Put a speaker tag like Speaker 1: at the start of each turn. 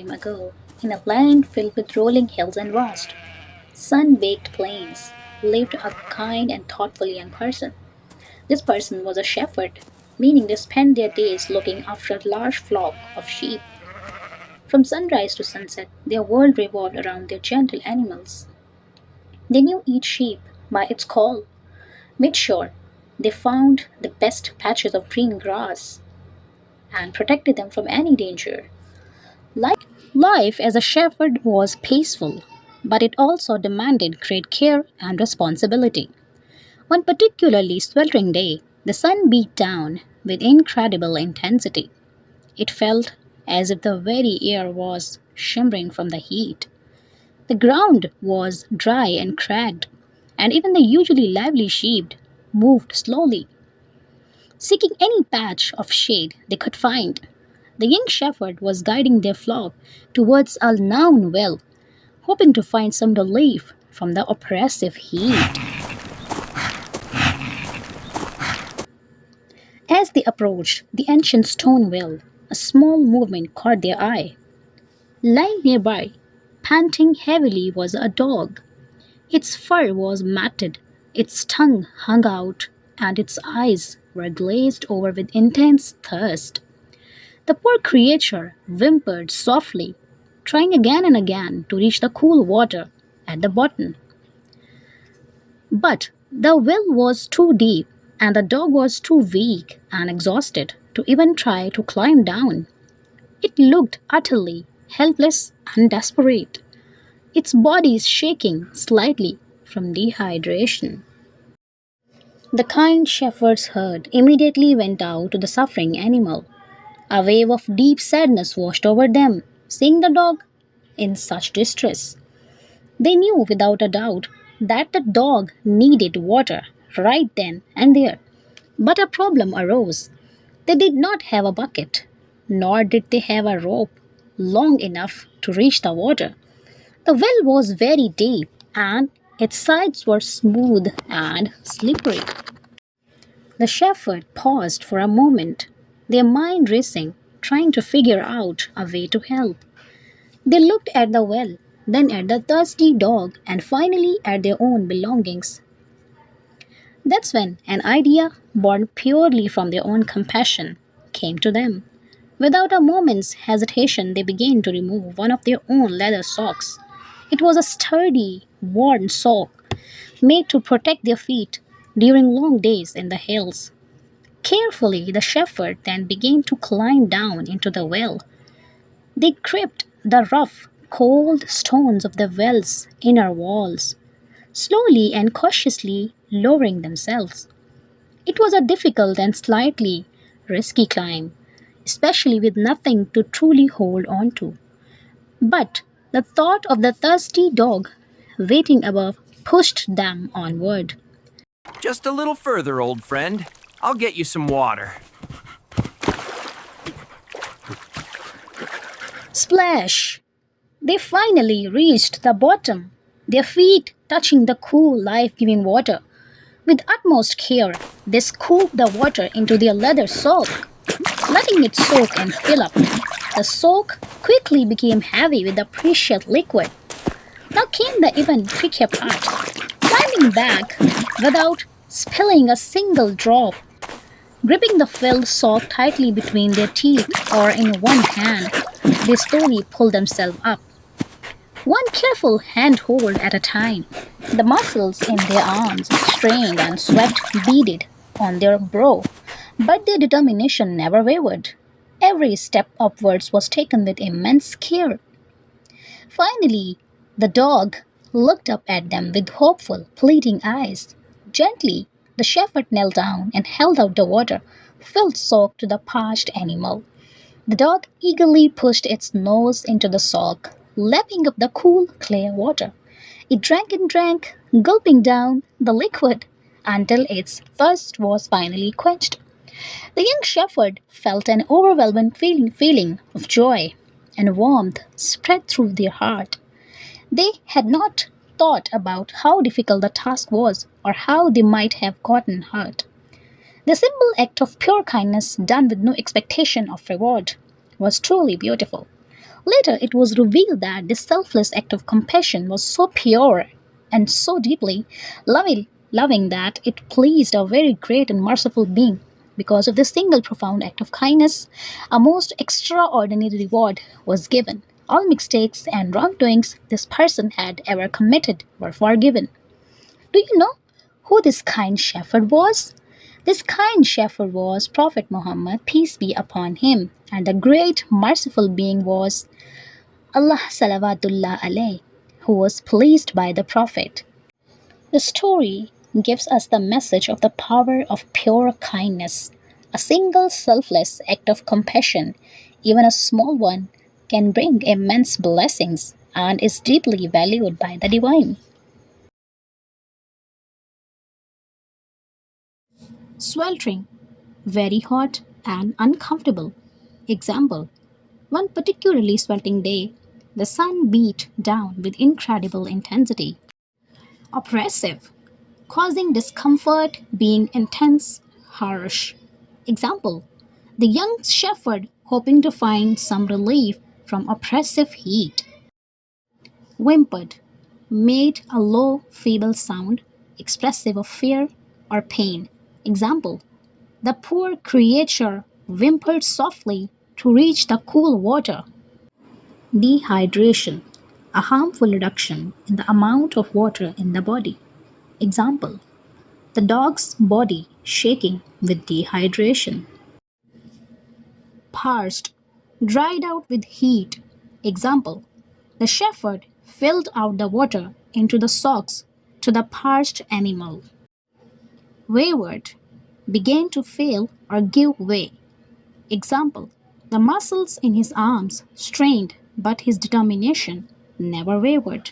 Speaker 1: time ago, in a land filled with rolling hills and vast, sun baked plains, lived a kind and thoughtful young person. This person was a shepherd, meaning they spent their days looking after a large flock of sheep. From sunrise to sunset, their world revolved around their gentle animals. They knew each sheep by its call, made sure they found the best patches of green grass, and protected them from any danger. Life as a shepherd was peaceful, but it also demanded great care and responsibility. One particularly sweltering day, the sun beat down with incredible intensity. It felt as if the very air was shimmering from the heat. The ground was dry and cracked, and even the usually lively sheep moved slowly, seeking any patch of shade they could find. The young shepherd was guiding their flock towards a known well, hoping to find some relief from the oppressive heat. As they approached the ancient stone well, a small movement caught their eye. Lying nearby, panting heavily, was a dog. Its fur was matted, its tongue hung out, and its eyes were glazed over with intense thirst. The poor creature whimpered softly, trying again and again to reach the cool water at the bottom. But the well was too deep, and the dog was too weak and exhausted to even try to climb down. It looked utterly helpless and desperate, its body shaking slightly from dehydration. The kind shepherd's herd immediately went out to the suffering animal. A wave of deep sadness washed over them, seeing the dog in such distress. They knew without a doubt that the dog needed water right then and there. But a problem arose. They did not have a bucket, nor did they have a rope long enough to reach the water. The well was very deep, and its sides were smooth and slippery. The shepherd paused for a moment, their mind racing, trying to figure out a way to help. They looked at the well, then at the thirsty dog, and finally at their own belongings. That's when an idea, born purely from their own compassion, came to them. Without a moment's hesitation, they began to remove one of their own leather socks. It was a sturdy, worn sock made to protect their feet during long days in the hills. Carefully, the shepherd then began to climb down into the well. They gripped the rough, cold stones of the well's inner walls, slowly and cautiously lowering themselves. It was a difficult and slightly risky climb, especially with nothing to truly hold on to. But the thought of the thirsty dog waiting above pushed them onward.
Speaker 2: Just a little further, old friend. I'll get you some water.
Speaker 1: Splash! They finally reached the bottom, their feet touching the cool, life giving water. With utmost care, they scooped the water into their leather sock, letting it soak and fill up. The soak quickly became heavy with the precious liquid. Now came the even trickier part, climbing back without spilling a single drop. Gripping the filled sock tightly between their teeth or in one hand, they slowly pulled themselves up, one careful handhold at a time. The muscles in their arms strained and sweat beaded on their brow, but their determination never wavered. Every step upwards was taken with immense care. Finally, the dog looked up at them with hopeful, pleading eyes. Gently, the shepherd knelt down and held out the water filled sock to the parched animal. The dog eagerly pushed its nose into the sock, lapping up the cool, clear water. It drank and drank, gulping down the liquid until its thirst was finally quenched. The young shepherd felt an overwhelming feeling of joy and warmth spread through their heart. They had not thought about how difficult the task was or how they might have gotten hurt. The simple act of pure kindness done with no expectation of reward was truly beautiful. Later, it was revealed that this selfless act of compassion was so pure and so deeply loving that it pleased a very great and merciful being. Because of this single profound act of kindness, a most extraordinary reward was given. All mistakes and wrongdoings this person had ever committed were forgiven. Do you know who this kind shepherd was? This kind shepherd was Prophet Muhammad, peace be upon him, and the great merciful being was Allah Salawatullah alayh, who was pleased by the Prophet. The story gives us the message of the power of pure kindness. A single selfless act of compassion, even a small one, can bring immense blessings and is deeply valued by the divine. Sweltering, very hot and uncomfortable. Example: one particularly sweltering day, the sun beat down with incredible intensity. Oppressive, causing discomfort, being intense, harsh. Example: the young shepherd hoping to find some relief from oppressive heat. Whimpered, made a low, feeble sound expressive of fear or pain. Example: the poor creature whimpered softly to reach the cool water. Dehydration, a harmful reduction in the amount of water in the body. Example: the dog's body shaking with dehydration. Parched, dried out with heat. Example: the shepherd filled out the water into the socks to the parched animal. Wayward, began to fail or give way. Example: the muscles in his arms strained, but his determination never wavered.